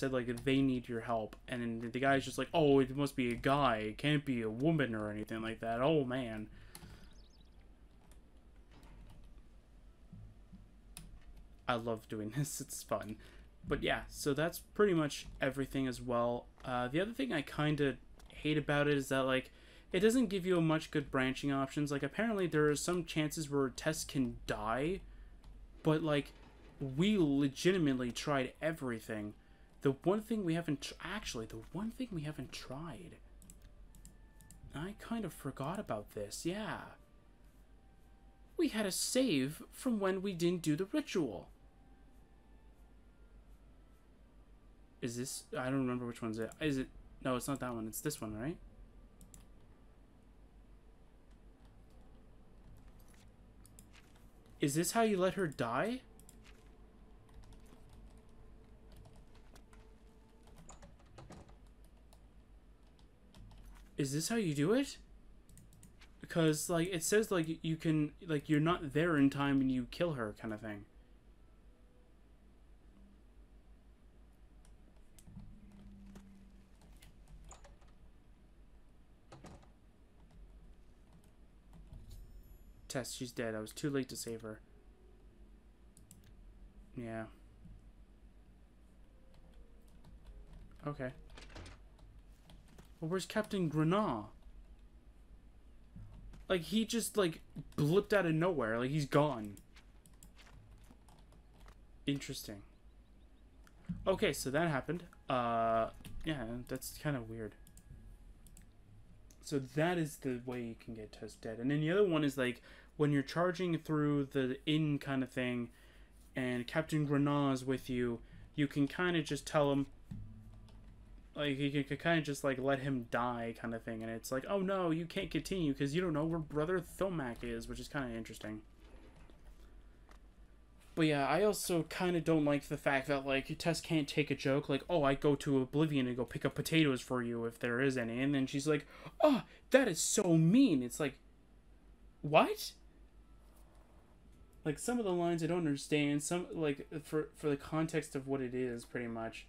said, like, they need your help. And then the guy's just like, oh, it must be a guy. It can't be a woman or anything like that. Oh, man. I love doing this. It's fun. But yeah, so that's pretty much everything as well. The other thing I kind of hate about it is that, like, it doesn't give you much good branching options. Like, apparently there are some chances where Tess can die, but, like, we legitimately tried everything. The one thing we haven't... Actually, the one thing we haven't tried... I kind of forgot about this, yeah. We had a save from when we didn't do the ritual. Is this... I don't remember which one's it. Is it... No, it's not that one. It's this one, right? Is this how you let her die? Is this how you do it? Because, like, it says, like, you can... Like, you're not there in time and you kill her kind of thing. Tess, she's dead. I was too late to save her. Yeah. Okay. Well, where's Captain Grenat? Like, he just, like, blipped out of nowhere. Like, he's gone. Interesting. Okay, so that happened. Yeah, that's kind of weird. So that is the way you can get Tess dead. And then the other one is, like, when you're charging through the inn kind of thing, and Captain Grenat is with you, you can kind of just tell him, like, you can kind of just, like, let him die kind of thing. And it's like, oh no, you can't continue because you don't know where Brother Thomac is, which is kind of interesting. But yeah, I also kind of don't like the fact that, like, Tess can't take a joke, like, oh, I go to Oblivion and go pick up potatoes for you if there is any. And then she's like, oh, that is so mean. It's like, what? Like, some of the lines I don't understand. Some, like, for the context of what it is, pretty much.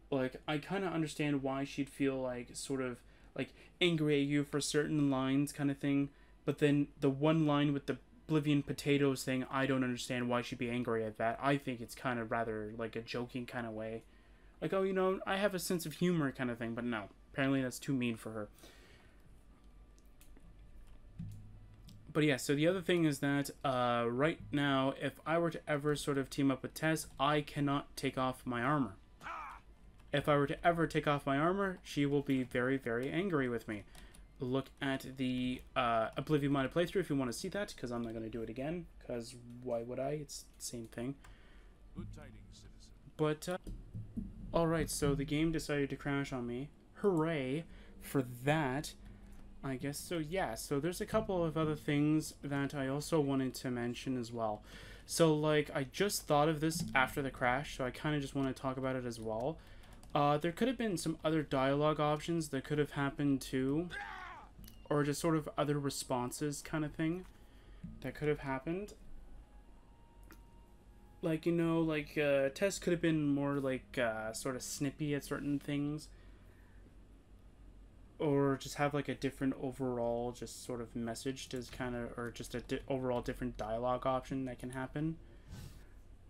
Like, I kind of understand why she'd feel, like, sort of, like, angry at you for certain lines kind of thing. But then the one line with the Oblivion potatoes thing, I don't understand why she'd be angry at that. I think it's kind of rather, like, a joking kind of way. Like, oh, you know, I have a sense of humor kind of thing. But no, apparently that's too mean for her. But yeah, so the other thing is that right now, if I were to ever sort of team up with Tess, I cannot take off my armor. If I were to ever take off my armor, she will be very, very angry with me. Look at the Oblivion modded playthrough if you want to see that, because I'm not going to do it again, because why would I? It's the same thing. Good tidings, citizen. But, alright, so the game decided to crash on me. Hooray for that. I guess so, yeah. So there's a couple of other things that I also wanted to mention as well. So, like, I just thought of this after the crash, so I kind of just want to talk about it as well. There could have been some other dialogue options that could have happened too. Or just sort of other responses kind of thing that could have happened. Like, you know, like, Tess could have been more, like, sort of snippy at certain things. Or just have, like, a different overall just sort of message to kind of, or just a overall different dialogue option that can happen.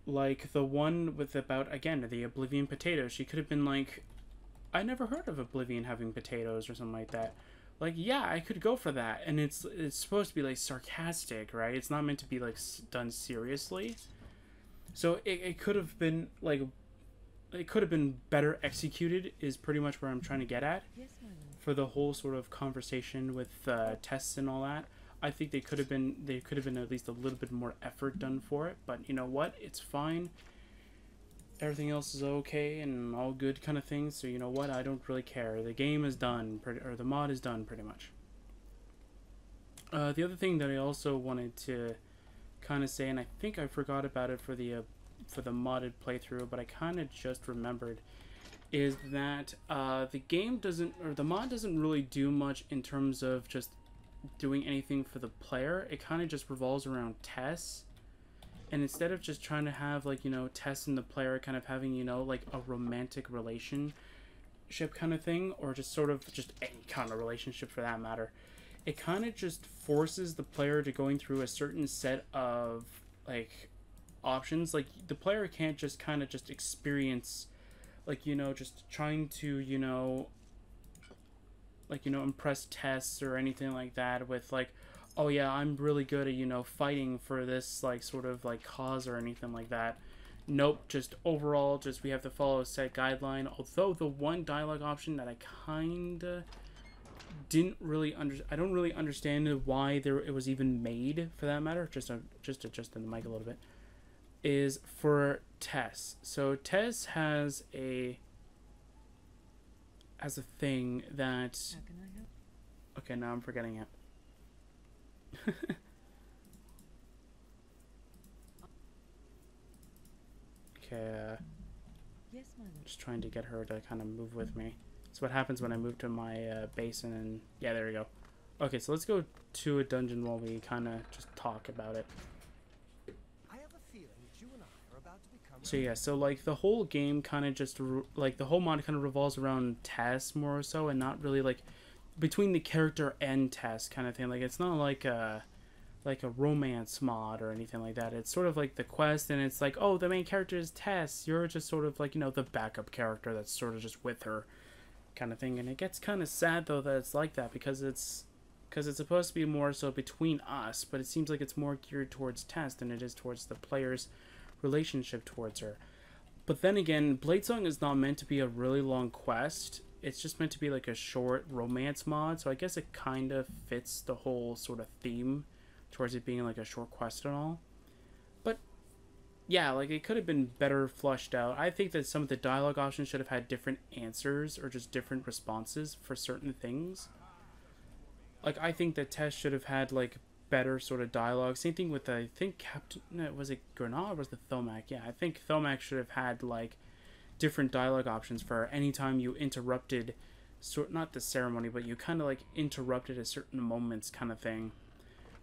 Like, the one with about, again, the Oblivion potatoes. She could have been like, I never heard of Oblivion having potatoes or something like that. Like, yeah, I could go for that. And it's supposed to be, like, sarcastic, right? It's not meant to be, like, done seriously. So it could have been, like, it could have been better executed is pretty much where I'm trying to get at. Yes, for the whole sort of conversation with Tess and all that. I think there could have been at least a little bit more effort done for it. But you know what? It's fine. Everything else is okay and all good kind of thing. So you know what? I don't really care. The game is done, or the mod is done pretty much. The other thing that I also wanted to kind of say, and I think I forgot about it for the modded playthrough, but I kind of just remembered, is that the game doesn't, or the mod doesn't really do much in terms of just doing anything for the player. It kind of just revolves around Tess And instead of just trying to have, like, you know, Tess and the player kind of having, you know, like a romantic relationship kind of thing, or just sort of just any kind of relationship for that matter, it kind of just forces the player to going through a certain set of, like, options. Like, the player can't just kind of just experience, like, you know, just trying to, you know, like, you know, impress Tess or anything like that with, like, oh yeah, I'm really good at, you know, fighting for this, like, sort of, like, cause or anything like that. Nope, just overall, just we have to follow a set guideline. Although the one dialogue option that I kinda didn't really I don't really understand why it was even made, for that matter, just adjusting the mic a little bit, is for Tess. So Tess has a thing that, okay, now I'm forgetting it. Okay, Yes, my lord. just trying to get her to kind of move with me. So what happens when I move to my basin, and yeah, there we go. Okay, so let's go to a dungeon while we kind of just talk about it. I have a feeling that you and I are about to become. So yeah, so like the whole game kind of just like the whole mod kind of revolves around Tess more so, and not really like between the character and Tess kind of thing. Like, it's not like a romance mod or anything like that. It's sort of like the quest, and it's like, oh, the main character is Tess, you're just sort of like, you know, the backup character that's sort of just with her kind of thing. And it gets kind of sad though that it's like that, because it's supposed to be more so between us, but it seems like it's more geared towards Tess than it is towards the player's relationship towards her. But then again, Bladesong is not meant to be a really long quest. It's just meant to be like a short romance mod, so I guess it kind of fits the whole sort of theme towards it being like a short quest and all. But yeah, like, it could have been better flushed out. I think that some of the dialogue options should have had different answers or just different responses for certain things. Like, I think that Tess should have had like better sort of dialogue. Same thing with, I think, Captain, was it Granada or was the Thomac? Yeah, I think Thomac should have had like different dialogue options for anytime you interrupted, not the ceremony, but you kind of like interrupted at certain moments kind of thing.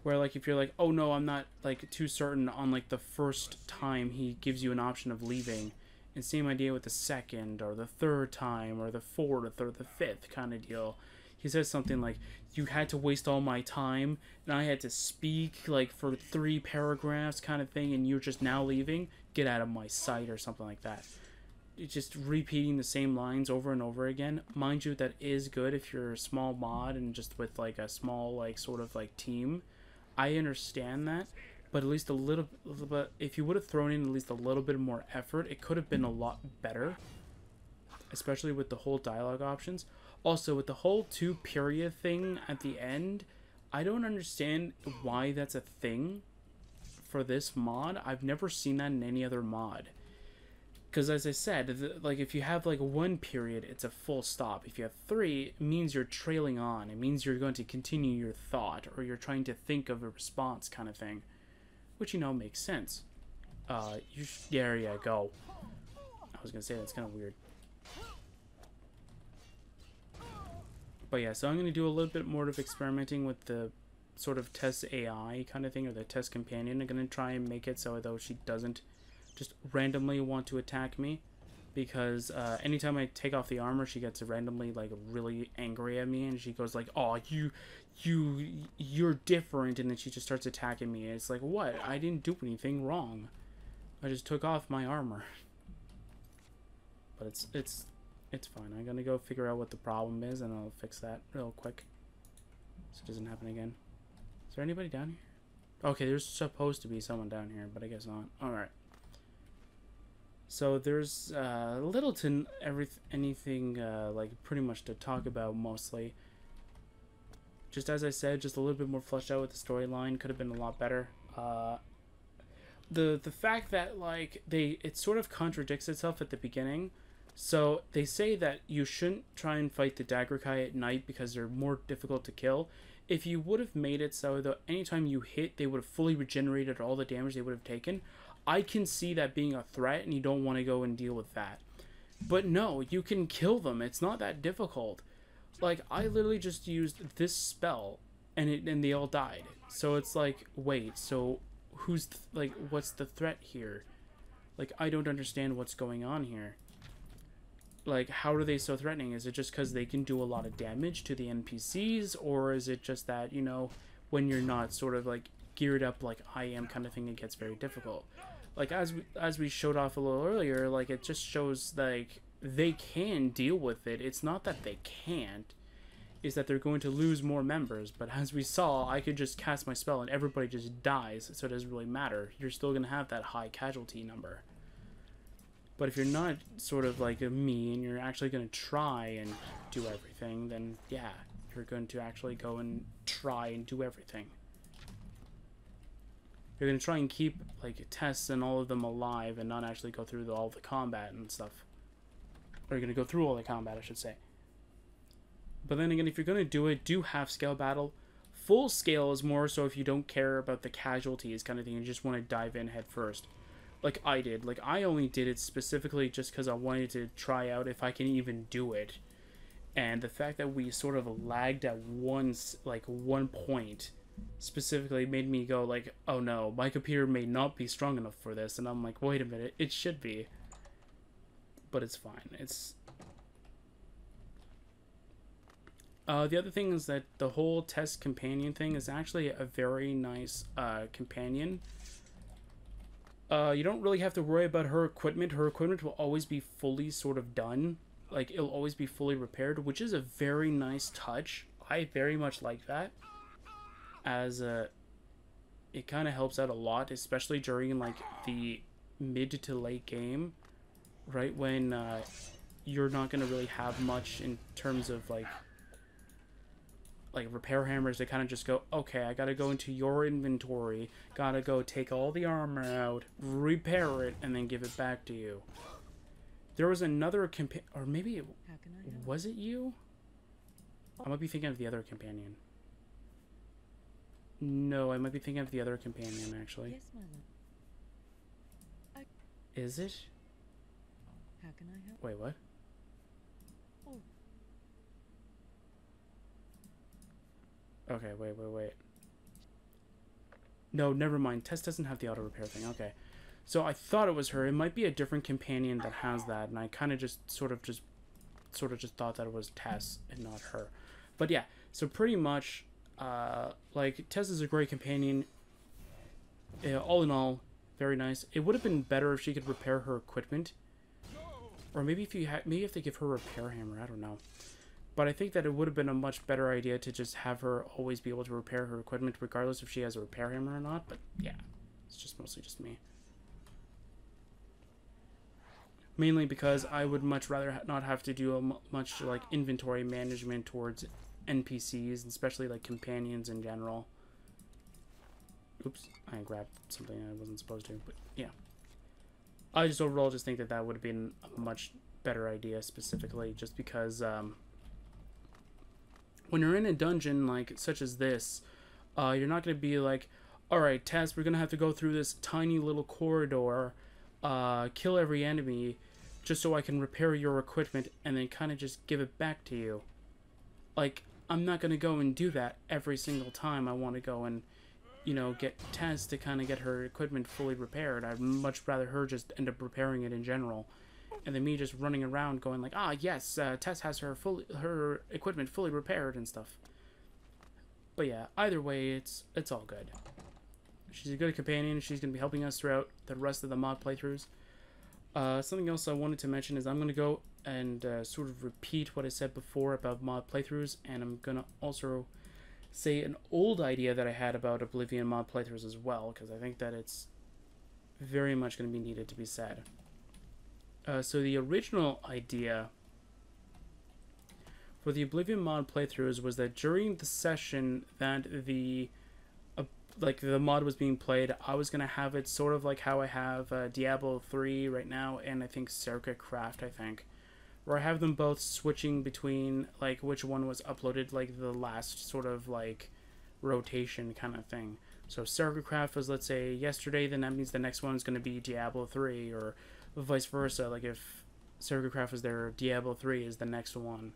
Where, like, if you're like, oh no, I'm not like too certain on like the first time, he gives you an option of leaving, and same idea with the second or the third time or the fourth or the fifth kind of deal. He says something like, you had to waste all my time and I had to speak like for 3 paragraphs kind of thing, and you're just now leaving, get out of my sight, or something like that. It's just repeating the same lines over and over again. Mind you, that is good if you're a small mod and just with like a small like sort of like team. I understand that, but at least a little bit, if you would have thrown in at least a little bit more effort, it could have been a lot better, especially with the whole dialogue options. Also, with the whole 2 period thing at the end, I don't understand why that's a thing for this mod. I've never seen that in any other mod. Because as I said, like, if you have like 1 period, it's a full stop. If you have 3, it means you're trailing on. It means you're going to continue your thought, or you're trying to think of a response kind of thing. Which, you know, makes sense. There you go. I was going to say, that's kind of weird. But yeah, so I'm going to do a little bit more of experimenting with the sort of Tess AI kind of thing, or the Tess companion. I'm going to try and make it so though she doesn't just randomly want to attack me, because anytime I take off the armor, she gets randomly like really angry at me, and she goes like, oh, you're different, and then she just starts attacking me. And it's like, what? I didn't do anything wrong. I just took off my armor. But it's fine. I'm gonna go figure out what the problem is, and I'll fix that real quick so it doesn't happen again. Is there anybody down here? Okay, there's supposed to be someone down here, but I guess not. Alright. So there's little to anything like pretty much to talk about mostly. Just as I said, just a little bit more fleshed out with the storyline. Could have been a lot better. The fact that like it sort of contradicts itself at the beginning. So they say that you shouldn't try and fight the Daggerkai at night because they're more difficult to kill. If you would have made it so that anytime you hit, they would have fully regenerated all the damage they would have taken, I can see that being a threat, and you don't want to go and deal with that. But no, you can kill them. It's not that difficult. Like, I literally just used this spell, and they all died. So it's like, wait, so like, what's the threat here? Like, I don't understand what's going on here. Like, how are they so threatening? Is it just because they can do a lot of damage to the NPCs, or is it just that, you know, when you're not sort of like geared up like I am kind of thing, it gets very difficult. Like, as we showed off a little earlier, like, it just shows like they can deal with it. It's not that they can't, is that they're going to lose more members. But as we saw, I could just cast my spell and everybody just dies, so it doesn't really matter. You're still going to have that high casualty number. But if you're not sort of like me and you're actually going to try and do everything, then yeah, you're going to actually go and try and do everything. You're going to try and keep like Tess and all of them alive and not actually go through all the combat and stuff. Or you're going to go through all the combat, I should say. But then again, if you're going to do it, do half scale battle. Full scale is more so if you don't care about the casualties kind of thing. You just want to dive in head first. Like I did. Like, I only did it specifically just because I wanted to try out if I can even do it. And the fact that we sort of lagged at one point specifically made me go like, oh no, my computer may not be strong enough for this. And I'm like, wait a minute, it should be. But it's fine. It's... the other thing is that the whole Tess companion thing is actually a very nice companion. You don't really have to worry about her equipment. Her equipment will always be fully sort of done. Like, it'll always be fully repaired, which is a very nice touch. I very much like that. As it kind of helps out a lot, especially during, like, the mid to late game. Right? When you're not going to really have much in terms of, like repair hammers. They kind of just go, okay, I gotta go into your inventory, gotta go take all the armor out, repair it, and then give it back to you. There was another or maybe was it you? I might be thinking of the other companion. No, I might be thinking of the other companion, actually. Yes, my lord. Is it? How can I help? Wait, what? Oh. Okay, wait. No, never mind. Tess doesn't have the auto repair thing. Okay. So I thought it was her. It might be a different companion that has that, and I kind of just sort of just thought that it was Tess and not her. But yeah, so pretty much like, Tess is a great companion. All in all, very nice. It would have been better if she could repair her equipment. Or maybe if they give her a repair hammer, I don't know. But I think that it would have been a much better idea to just have her always be able to repair her equipment regardless if she has a repair hammer or not. But yeah, it's just mostly just me. Mainly because I would much rather not have to do much like inventory management towards NPCs, and especially like companions in general. Oops, I grabbed something I wasn't supposed to, but yeah. I just overall just think that that would have been a much better idea, specifically just because when you're in a dungeon like such as this, you're not going to be like, alright Tess, we're going to have to go through this tiny little corridor, kill every enemy, just so I can repair your equipment and then kind of just give it back to you. Like, I'm not going to go and do that every single time I want to go and, you know, get Tess to kind of get her equipment fully repaired. I'd much rather her just end up repairing it in general. And then me just running around going like, ah, yes, Tess has her equipment fully repaired and stuff. But yeah, either way, it's all good. She's a good companion. She's going to be helping us throughout the rest of the mod playthroughs. Something else I wanted to mention is I'm going to go and sort of repeat what I said before about mod playthroughs. And I'm going to also say an old idea that I had about Oblivion mod playthroughs as well, because I think that it's very much going to be needed to be said. So the original idea for the Oblivion mod playthroughs was that during the session that the mod was being played, I was going to have it sort of like how I have Diablo 3 right now, and I think Circuit Craft, where I have them both switching between like which one was uploaded like the last sort of like rotation kind of thing. So if Circuit Craft was, let's say, yesterday, then that means the next one is going to be Diablo 3, or vice versa. Like if Circuit Craft was there, Diablo 3 is the next one.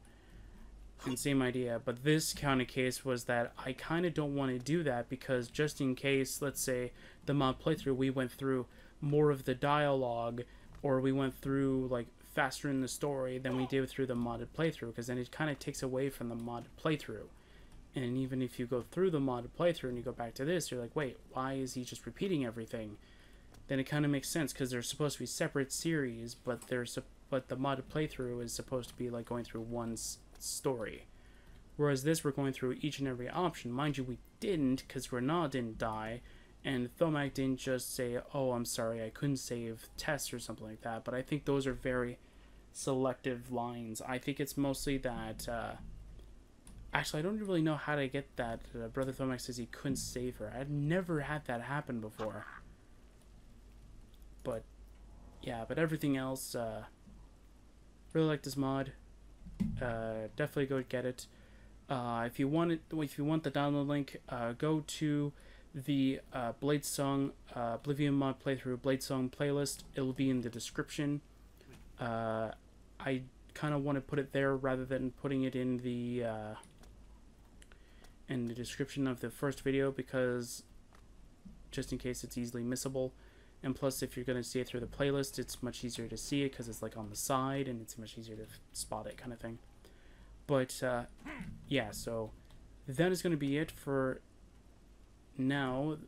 and same idea, but this kind of case was that I kind of don't want to do that, because just in case, let's say the mod playthrough, we went through more of the dialogue, or we went through like faster in the story than we did through the modded playthrough, because then it kind of takes away from the modded playthrough. And even if you go through the modded playthrough and you go back to this, you're like, wait, why is he just repeating everything? Then it kind of makes sense, because they're supposed to be separate series, but but the modded playthrough is supposed to be like going through one story. Whereas this, we're going through each and every option. Mind you, we didn't, because Renal didn't die, and Thomac didn't just say, oh, I'm sorry, I couldn't save tests or something like that. But I think those are very selective lines. I think it's mostly that, actually, I don't really know how to get that. Brother Thomac says he couldn't save her. I've never had that happen before. But, yeah, but everything else, really like this mod. Definitely go get it. If you want the download link, go to the Bladesong Oblivion mod playthrough Bladesong playlist. It'll be in the description. I kind of want to put it there rather than putting it in the description of the first video, because just in case it's easily missable. And plus, if you're going to see it through the playlist, it's much easier to see it because it's like on the side and it's much easier to spot it, kind of thing. But yeah, so that is going to be it for now.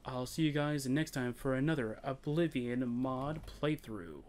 I'll see you guys next time for another Oblivion mod playthrough.